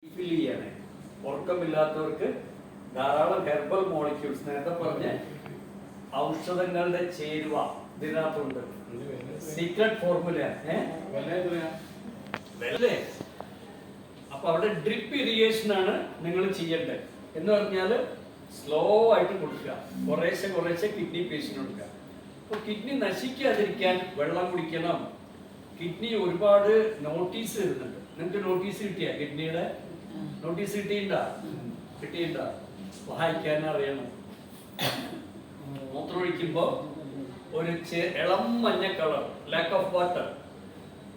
ഫിൽ ചെയ്യണേ. ഉറക്കമില്ലാത്തവർക്ക് ധാരാളം herbal molecules, നേരത്തെ പറഞ്ഞ ഔഷധങ്ങളുടെ ചേരുവ ഇതിനകത്തുണ്ട്. Secret formula. അപ്പൊ അവിടെ ഡ്രിപ്പ് ഇറിഗേഷൻ ആണ് നിങ്ങൾ ചെയ്യേണ്ടത്. എന്ന് പറഞ്ഞാൽ സ്ലോ ആയിട്ട് കൊടുക്കുക, കുറേശ്ശെ കിഡ്നി പേഷ്യന്റ് കൊടുക്കുക. അപ്പൊ കിഡ്നി നശിക്കാതിരിക്കാൻ വെള്ളം കുടിക്കണം. കിഡ്നി ഒരുപാട് നോട്ടീസ് വരുന്നുണ്ട്. നിങ്ങൾക്ക് നോട്ടീസ് കിട്ടിയ കിഡ്നിയുടെ നോട്ടീസ് കിട്ടിയിട്ടുണ്ടോ? വായിക്കാൻ അറിയണം. മൂത്രമൊഴിക്കുമ്പോ ഒരു ഇളം മഞ്ഞ കളർ, ലാക്ക് ഓഫ് വാട്ടർ.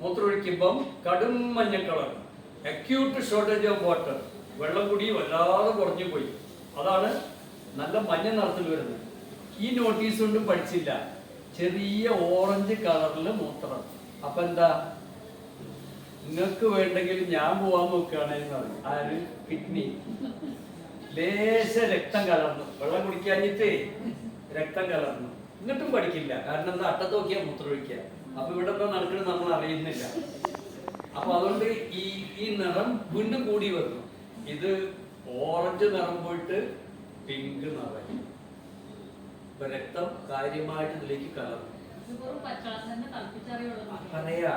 മൂത്രമൊഴിക്കുമ്പം കടും മഞ്ഞ colour, acute shortage of water. വെള്ളം കൂടി വല്ലാതെ കുറഞ്ഞു പോയി. അതാണ് നല്ല മഞ്ഞ നിറത്തിൽ വരുന്നത്. ഈ നോട്ടീസ് കൊണ്ടും പഠിച്ചില്ല. ചെറിയ ഓറഞ്ച് കളറിൽ മൂത്രം. അപ്പൊ എന്താ, നിങ്ങൾക്ക് വേണ്ടെങ്കിൽ ഞാൻ പോവാൻ നോക്കുകയാണെന്ന് പറഞ്ഞു. ആര്? കിഡ്നി. ലേശ രക്തം കലർന്നു, വെള്ളം കുടിക്കാഞ്ഞിട്ടേ രക്തം കലർന്നു. എന്നിട്ടും പഠിക്കില്ല. കാരണം എന്താ, അട്ടത്ത് നോക്കിയാ മൂത്രമൊഴിക്കുക. അപ്പൊ ഇവിടെ എന്താ നടക്കുന്നത് നമ്മൾ അറിയുന്നില്ല. അപ്പൊ അതുകൊണ്ട് ഈ നിറം വീണ്ടും കൂടി വന്നു. ഇത് ഓറഞ്ച് നിറം പോയിട്ട് പിങ്ക് നിറം. ഇപ്പൊ രക്തം കാര്യമായിട്ട് ഇതിലേക്ക് കലർന്നു. പറയാ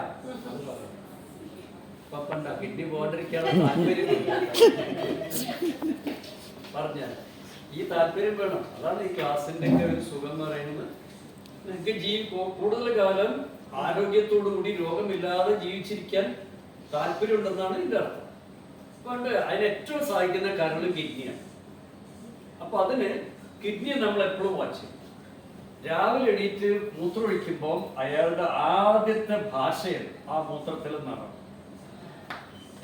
പപ്പണ്ട കിഡ്നി പോകാണ്ടിരിക്കാനുള്ള താല്പര്യം പറഞ്ഞ ഈ താല്പര്യം വേണം. അതാണ് ഈ ക്ലാസിന്റെ ഒക്കെ ഒരു സുഖം എന്ന് പറയുന്നത്. നിങ്ങൾക്ക് കൂടുതൽ കാലം ആരോഗ്യത്തോടു കൂടി രോഗമില്ലാതെ ജീവിച്ചിരിക്കാൻ താല്പര്യം ഉണ്ടെന്നാണ് ഇതിന്റെ അർത്ഥം. അതുകൊണ്ട് അതിന് ഏറ്റവും സഹായിക്കുന്ന കാരണം കിഡ്നിയാണ്. അപ്പൊ അതിന് കിഡ്നിയെ നമ്മൾ എപ്പോഴും വാച്ച് ചെയ്യും. രാവിലെ എണീറ്റ് മൂത്രമൊഴിക്കുമ്പോൾ അയാളുടെ ആദ്യത്തെ ഭാഷയാണ് ആ മൂത്രത്തിൽ നിറം.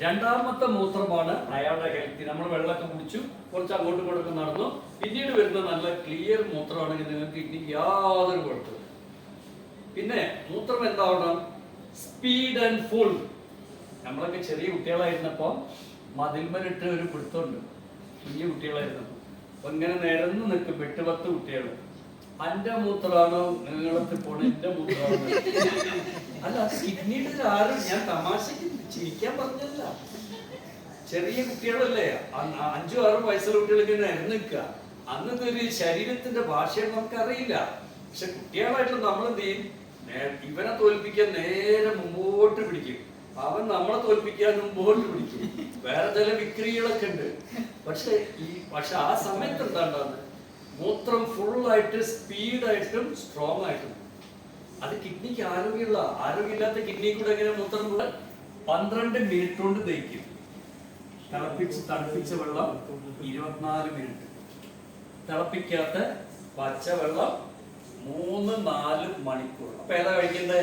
രണ്ടാമത്തെ മൂത്രമാണ് അയാളുടെ ഹെൽത്തി. നമ്മൾ വെള്ളമൊക്കെ കുടിച്ചു, കുറച്ച് അങ്ങോട്ടും ഇങ്ങോട്ടൊക്കെ നടന്നു, പിന്നീട് വരുന്ന നല്ല ക്ലിയർ മൂത്രമാണെങ്കിൽ നിങ്ങൾക്ക് കിഡ്നിക്ക് യാതൊരു കുഴപ്പമില്ല. പിന്നെ മൂത്രം എന്താവണം? Speed and full. നമ്മളൊക്കെ ചെറിയ കുട്ടികളായിരുന്നപ്പോ മതിൽമലിട്ട് ഒരു പിടുത്തമുണ്ട്. കുഞ്ഞു കുട്ടികളായിരുന്നപ്പോ അപ്പൊ ഇങ്ങനെ നിരന്ന് നിൽക്കും 8-10 കുട്ടികൾ. അന്റെ മൂത്രമാണോ നീളത്തിൽ പോണ, എന്റെ മൂത്രമാണോ? അല്ല, കിഡ്നിയുടെ ആരും ഞാൻ തമാശക്ക് ചിരിക്കാൻ പറഞ്ഞല്ല. ചെറിയ കുട്ടികളല്ലേ, 5-6 വയസ്സുള്ള കുട്ടികൾക്ക് നിരന്ന് നിൽക്കുക. അന്നത്തെ ഒരു ശരീരത്തിന്റെ ഭാഷയെ നമുക്കറിയില്ല. പക്ഷെ കുട്ടികളായിട്ട് നമ്മൾ എന്ത് ചെയ്യും? ഇവനെ തോൽപ്പിക്കാൻ നേരെ മുമ്പോട്ട് പിടിക്കും, അവൻ നമ്മളെ തോൽപ്പിക്കാൻ മുമ്പോട്ട് പിടിക്കും. വേറെ ചില വിക്രികളൊക്കെ ഉണ്ട്. പക്ഷെ ആ സമയത്ത് എന്താണ്ടാന്ന്, മൂത്രം ഫുള്ളായിട്ട് സ്പീഡായിട്ടും സ്ട്രോങ് ആയിട്ടും. അത് കിഡ്നിക്ക് ആരോഗ്യമില്ലാത്ത കിഡ്നി കൂടെ എങ്ങനെ മൂത്രം കൂടെ 12 മിനിറ്റ് കൊണ്ട് ദഹിക്കും. തണുപ്പിച്ച വെള്ളം 24 മിനിറ്റ്, തിളപ്പിക്കാത്ത പച്ചവെള്ളം 3-4 മണിക്കൂർ. അപ്പൊ ഏതാ കഴിക്കണ്ടേ?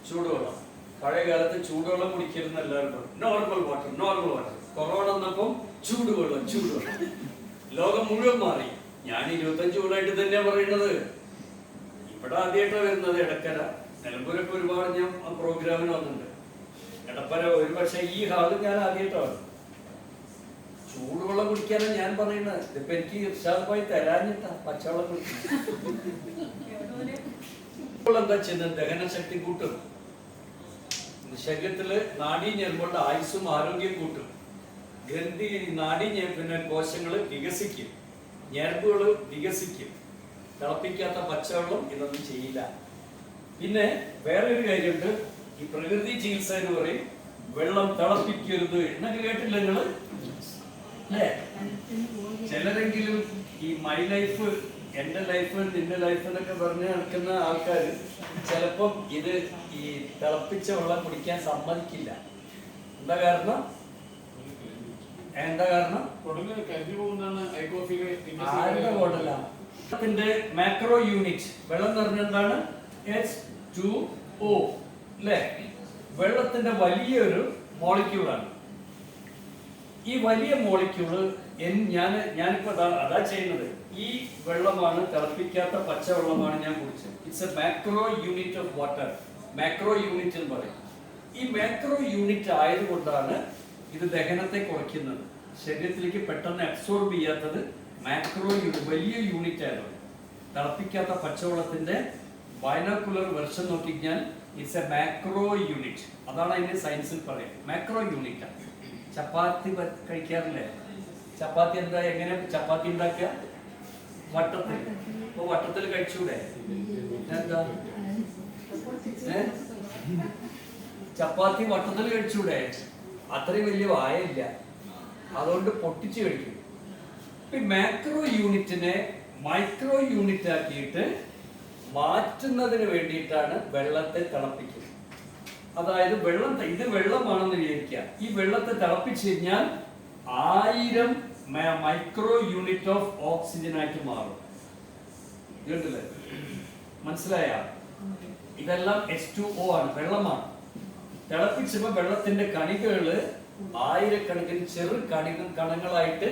ചൂടുവെള്ളം. പഴയ കാലത്ത് ചൂടുവെള്ളം കുടിക്കരുന്ന എല്ലാവരും നോർമൽ വാട്ടർ. കൊറോണ വന്നപ്പം ചൂടുവെള്ളം. ലോകം മുഴുവൻ മാറി. ഞാൻ 25 കൊല്ലമായിട്ട് തന്നെയാ പറയുന്നത്. ഇവിടെ ആദ്യമായിട്ടാണ് വരുന്നത് എടക്കര. നിലമ്പൂരൊക്കെ ഒരുപാട് ഞാൻ പ്രോഗ്രാമിന് വന്നിട്ടുണ്ട്. എടപ്പര ഒരു പക്ഷെ ഈ ഹാളിൽ ഞാൻ ആദ്യമായിട്ടാണ്. ചൂടുവെള്ളം കുടിക്കാനാണ് ഞാൻ പറയുന്നത്. ഇതിപ്പോ എനിക്ക് ഇർഷാദ് തരാഞ്ഞിട്ടാ പച്ചവെള്ളം കുടിക്കുന്നത്. എന്താ ചെയ്യുന്നത്? ദഹനശക്തി കൂട്ടും, ശരീരത്തില് നാഡീഞരമ്പുകളുടെ ആയുസ്സും ആരോഗ്യം കൂട്ടും, പിന്നെ കോശങ്ങള് വികസിക്കും, ഞരമ്പുകള് വികസിക്കും. തിളപ്പിക്കാത്ത പച്ചവെള്ളം ഇതൊന്നും ചെയ്യില്ല. പിന്നെ വേറെ ഒരു കാര്യമുണ്ട്. ഈ പ്രകൃതി ചികിത്സ എന്ന് പറയും വെള്ളം തിളപ്പിക്കരുത് എന്നൊക്കെ കേട്ടില്ല നിങ്ങള് അല്ലേ? ചിലരെങ്കിലും ഈ മൈ ലൈഫ്, എന്റെ ലൈഫ്, നിന്റെ ലൈഫ് എന്നൊക്കെ പറഞ്ഞ് നടക്കുന്ന ആൾക്കാർ ചിലപ്പം ഇത് ഈ തിളപ്പിച്ച വെള്ളം കുടിക്കാൻ സമ്മതിക്കില്ല. എന്താ കാരണം? വെള്ളത്തിന്റെ മാക്രോ യൂണിറ്റ്. വെള്ളം എന്ന് പറഞ്ഞ എന്താണ്? H2O അല്ലേ? വെള്ളത്തിന്റെ വലിയൊരു മോളിക്യൂളാണ്. ഈ വലിയ മോളിക്യൂള് ഞാനിപ്പോ അതാ ചെയ്യുന്നത്. ഈ വെള്ളമാണ്, തിളപ്പിക്കാത്ത പച്ചവെള്ളമാണ് ഞാൻ കുടിച്ചത്. It's A macro unit of water. Macro unit എന്ന് പറയും. ഈ മാക്രോ യൂണിറ്റ് ആയതുകൊണ്ടാണ് ഇത് ദഹനത്തെ കുറയ്ക്കുന്നത്. ശരീരത്തിലേക്ക് പെട്ടെന്ന് അബ്സോർബ് ചെയ്യാത്തത് മാക്രോ യൂണിറ്റ്, വലിയ യൂണിറ്റ് ആയിരുന്നു. തിളപ്പിക്കാത്ത പച്ചവെള്ളത്തിന്റെ ബൈനോക്കുലർ വെർഷൻ നോക്കിക്കഴിഞ്ഞാൽ ഇറ്റ്സ് എ മാക്രോ യൂണിറ്റ്. അതാണ് അതിന്റെ സയൻസിൽ പറയുന്നത്, മാക്രോ യൂണിറ്റ്. ചപ്പാത്തി കഴിക്കാറില്ലേ? ചപ്പാത്തി എന്താ, എങ്ങനെ ചപ്പാത്തി ഉണ്ടാക്കുക? വട്ടത്തിൽ. അപ്പൊ വട്ടത്തിൽ കഴിച്ചൂടെ? എന്താ ചപ്പാത്തി വട്ടത്തിൽ കഴിച്ചൂടെ? അത്രയും വലിയ വായയില്ല, അതുകൊണ്ട് പൊട്ടിച്ച് കഴിക്കും. മാക്രോ യൂണിറ്റിനെ മൈക്രോ യൂണിറ്റ് ആക്കിയിട്ട് മാറ്റുന്നതിന് വേണ്ടിയിട്ടാണ് വെള്ളത്തെ തിളപ്പിക്കുന്നത്. അതായത് ഇത് വെള്ളമാണെന്ന് വിചാരിക്കുക. ഈ വെള്ളത്തെ തിളപ്പിച്ചു കഴിഞ്ഞാൽ 1000 മൈക്രോ യൂണിറ്റ് ഓഫ് ഓക്സിജൻ ആയിട്ട് മാറും. കേട്ടില്ലേ? മനസ്സിലായ? ഇതെല്ലാം H2O ആണ്, വെള്ളമാണ്. തിളപ്പിച്ചപ്പോ വെള്ളത്തിന്റെ കണികകള് 1000കണക്കിന് ചെറു കണങ്ങളായിട്ട്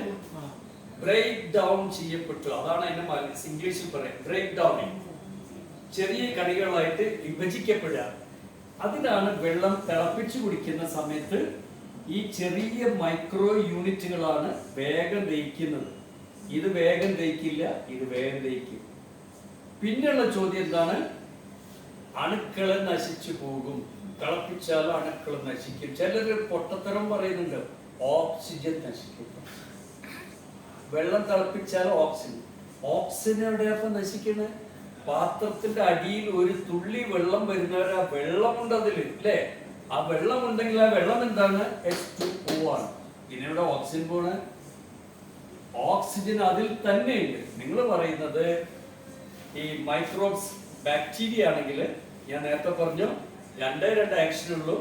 ബ്രേക്ക് ഡൗൺ ചെയ്യപ്പെട്ടു. അതാണ് അതിന്റെ ഇംഗ്ലീഷിൽ പറയാം, ബ്രേക്ക് ഡൗണിങ്. ചെറിയ കണികളായിട്ട് വിഭജിക്കപ്പെടുക. അതിനാണ് വെള്ളം തിളപ്പിച്ചു കുടിക്കുന്ന സമയത്ത് ഈ ചെറിയ മൈക്രോ യൂണിറ്റുകളാണ് വേഗം ദഹിക്കുന്നത്. ഇത് വേഗം ദഹിക്കില്ല, ഇത് വേഗം ദഹിക്കും. പിന്നെയുള്ള ചോദ്യം എന്താണ്? അണുക്കള് നശിച്ചു പോകും. തിളപ്പിച്ചാൽ അണുക്കൾ നശിക്കും. ചിലര് പൊട്ടത്തരം പറയുന്നുണ്ട്, ഓക്സിജൻ നശിക്കും. വെള്ളം തിളപ്പിച്ചാൽ ഓക്സിജൻ എവിടെയാ നശിക്കുന്നത്? പാത്രത്തിന്റെ അടിയിൽ ഒരു തുള്ളി വെള്ളം വരുന്നവരാ, വെള്ളമുണ്ട് അതിൽ അല്ലേ? ആ വെള്ളം ഉണ്ടെങ്കിൽ ആ വെള്ളം എന്താണ്? H2O ആണ്. പിന്നെ ഇവിടെ ഓക്സിജൻ പോണ്. ഓക്സിജൻ അതിൽ തന്നെയുണ്ട്. നിങ്ങൾ പറയുന്നത് ഈ മൈക്രോബ്സ് ബാക്ടീരിയ ആണെങ്കിൽ ഞാൻ നേരത്തെ പറഞ്ഞു 2 ആക്ഷൻ ഉള്ളൂ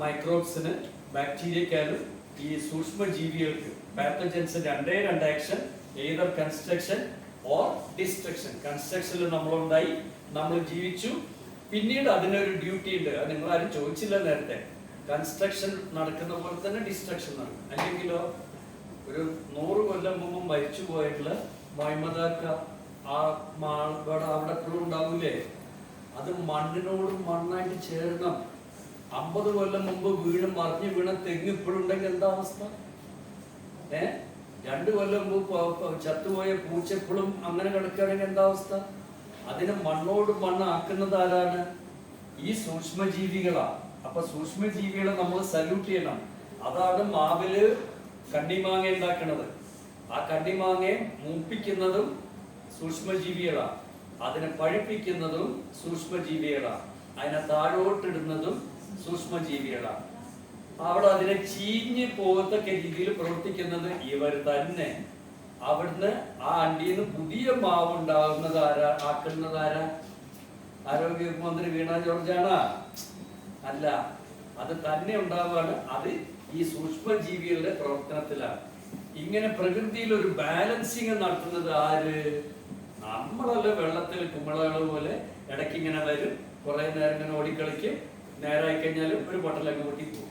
മൈക്രോബ്സിന്. ബാക്ടീരിയക്കാരും ഈ സൂക്ഷ്മജീവികൾക്ക് pathogens 2 action, either construction or destruction. കൺസ്ട്രക്ഷനിൽ നമ്മളുണ്ടായി, നമ്മൾ ജീവിച്ചു. പിന്നീട് അതിനൊരു ഡ്യൂട്ടി ഉണ്ട്. അത് നിങ്ങൾ ആരും ചോദിച്ചില്ല നേരത്തെ. കൺസ്ട്രക്ഷൻ നടക്കുന്ന പോലെ തന്നെ ഡിസ്ട്രക്ഷൻ നടക്കും. അല്ലെങ്കിലോ ഒരു 100 കൊല്ലം മുമ്പ് മരിച്ചു പോയിട്ടുള്ള മൈമദാക്ക ആ അവിടെ എപ്പോഴും ഉണ്ടാവൂലേ? അത് മണ്ണിനോട് മണ്ണായിട്ട് ചേരണം. 50 കൊല്ലം മുമ്പ് മറിഞ്ഞു വീണ തെങ്ങ് ഇപ്പോഴും ഉണ്ടെങ്കിൽ എന്താ അവസ്ഥ? 2 കൊല്ലം മുമ്പ് ചത്തുപോയ പൂച്ചെപ്പോഴും അങ്ങനെ കിടക്കുകയാണെങ്കിൽ എന്താ അവസ്ഥ? അതിനെ മണ്ണോട് മണ്ണാക്കുന്നത് ആരാണ്? ഈ സൂക്ഷ്മജീവികളാ. അപ്പൊ സൂക്ഷ്മജീവികളെ നമ്മൾ സല്യൂട്ട് ചെയ്യണം. അതാണ് മാവില് കണ്ണിമാങ്ങ ഉണ്ടാക്കുന്നത്. ആ കണ്ണിമാങ്ങയെ മൂപ്പിക്കുന്നതും സൂക്ഷ്മജീവികളാ, അതിനെ പഴുപ്പിക്കുന്നതും സൂക്ഷ്മജീവികളാ, അതിനെ താഴോട്ടിടുന്നതും സൂക്ഷ്മജീവികളാ. അവിടെ അതിനെ ചീഞ്ഞ് പോകത്തക്ക രീതിയിൽ പ്രവർത്തിക്കുന്നത് ഇവർ തന്നെ. അവിടുന്ന് ആ അണ്ടിന്ന് പുതിയ മാവ് ഉണ്ടാകുന്നത് ആരാ? ആക്കുന്നത് ആരാ? ആരോഗ്യമന്ത്രി വീണ ജോർജാണാ? അല്ല, അത് തന്നെ ഉണ്ടാവുകയാണ്. അത് ഈ സൂക്ഷ്മജീവികളുടെ പ്രവർത്തനത്തിലാണ്. ഇങ്ങനെ പ്രകൃതിയിൽ ഒരു ബാലൻസിങ് നടത്തുന്നത് ആര്? നമ്മളല്ല. വെള്ളത്തിൽ കുമ്പളകൾ പോലെ ഇടയ്ക്ക് ഇങ്ങനെ വരും, കുറെ നേരം ഇങ്ങനെ ഓടിക്കളിക്കും, നേരായി കഴിഞ്ഞാലും ഒരു പൊട്ടലങ്ങ് പൊട്ടിപ്പോകും.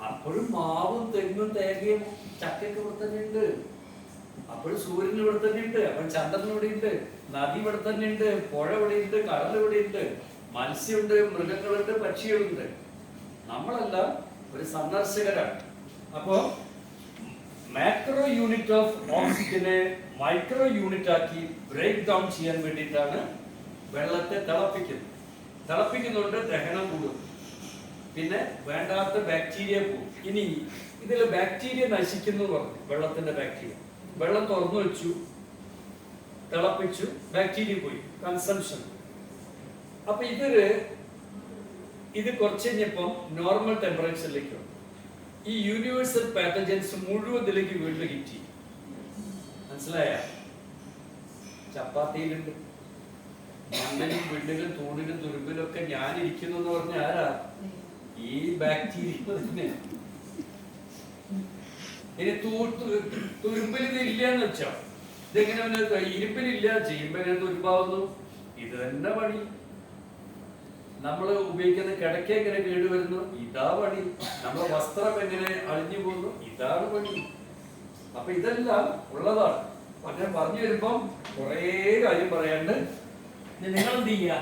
അപ്പോഴും മാവും തെങ്ങും തേങ്ങയും ചക്കയൊക്കെ ഇവിടെ തന്നെ ഉണ്ട്. അപ്പോഴും സൂര്യൻ ഇവിടെ തന്നെ ഉണ്ട്, അപ്പോൾ ചന്ദ്രൻ ഇവിടെ ഉണ്ട്, നദി ഇവിടെ തന്നെ ഉണ്ട്, പുഴ ഇവിടെ ഉണ്ട്, കടൽ ഇവിടെ ഉണ്ട്, മത്സ്യമുണ്ട്, മൃഗങ്ങളുണ്ട്, പക്ഷികളുണ്ട്. നമ്മളെല്ലാം ഒരു സന്ദർശകരാണ്. അപ്പോ മാക്രോ യൂണിറ്റ് ഓഫ് ഓക്സിജനെ മൈക്രോ യൂണിറ്റ് ആക്കി ബ്രേക്ക് ഡൗൺ ചെയ്യാൻ വേണ്ടിയിട്ടാണ് വെള്ളത്തെ തിളപ്പിക്കുന്നുണ്ട്. ദഹനം കൂടും, പിന്നെ വേണ്ടാത്ത ബാക്ടീരിയ പോകും. ഇനി ഇതിൽ ബാക്ടീരിയ നശിക്കുന്നു പറഞ്ഞു. വെള്ളത്തിന്റെ ബാക്ടീരിയ വെള്ളം തുറന്നു വെച്ചു, തിളപ്പിച്ചു, ബാക്ടീരിയ പോയി, കൺസംഷൻ. അപ്പൊ ഇത് കുറച്ച് കഴിഞ്ഞപ്പം നോർമൽ ടെമ്പറേച്ചറിലേക്ക് വന്നു. ഈ യൂണിവേഴ്സൽ പാത്തജൻസ് മുഴുവൻ ഇതിലേക്ക് വീണ്ടും ഹിറ്റ് ചെയ്യും. മനസ്സിലായ? ചപ്പാത്തിയിലുണ്ട്, മണ്ണിലും വീട്ടിലും തൂണിലും തുരുമ്പിലും ഒക്കെ ഞാൻ ഇരിക്കുന്നു എന്ന് പറഞ്ഞ ആരാ? ഈ ബാക്ടീരിയ തന്നെ. ഇനി തുരുമ്പിൽ ഇത് ഇല്ലാന്ന് വെച്ചോ, ഇതെങ്ങനെ ഇരുമ്പിലില്ല, ചെയ്യുമ്പോ എങ്ങനെ തുരുമ്പാവുന്നു? ഇത് തന്നെ പണി. നമ്മൾ ഉപയോഗിക്കുന്ന കിടക്ക എങ്ങനെ കേടുവരുന്നു? ഇതാ പണി. നമ്മുടെ വസ്ത്രം എങ്ങനെ അழிഞ്ഞു പോകുന്നു? ഇതാണ് പണി. അപ്പൊ ഇതെല്ലാം ഉള്ളതാണ്. ഞാൻ പറഞ്ഞു വരുമ്പം കുറേ കാര്യം പറയാണ്ട് നിങ്ങൾ എന്ത് ചെയ്യാ?